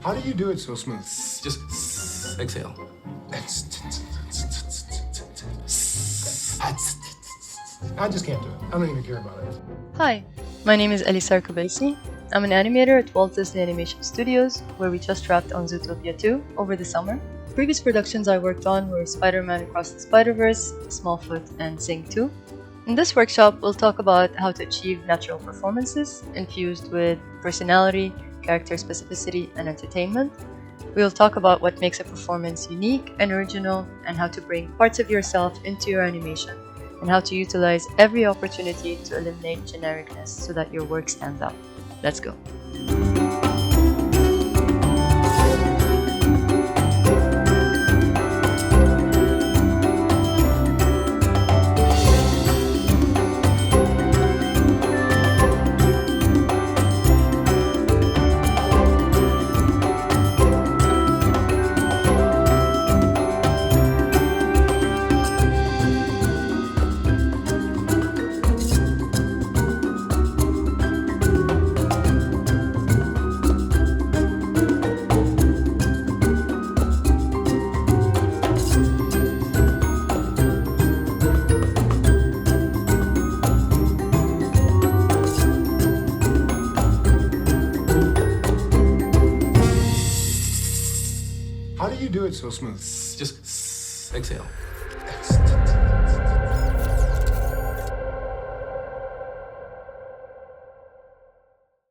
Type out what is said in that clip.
How do you do it so smooth? Just exhale. I just can't do it. I don't even care about it. Hi, my name is Alissar Kobeissi. I'm an animator at Walt Disney Animation Studios, where we just wrapped on Zootopia 2 over the summer. Previous productions I worked on were Spider-Man Across the Spider-Verse, Smallfoot, and Sing 2. In this workshop, we'll talk about how to achieve natural performances infused with personality, character specificity, and entertainment. We'll talk about what makes a performance unique and original, and how to bring parts of yourself into your animation, and how to utilize every opportunity to eliminate genericness so that your work stands out. Let's go. How do you do it so smooth? Just exhale.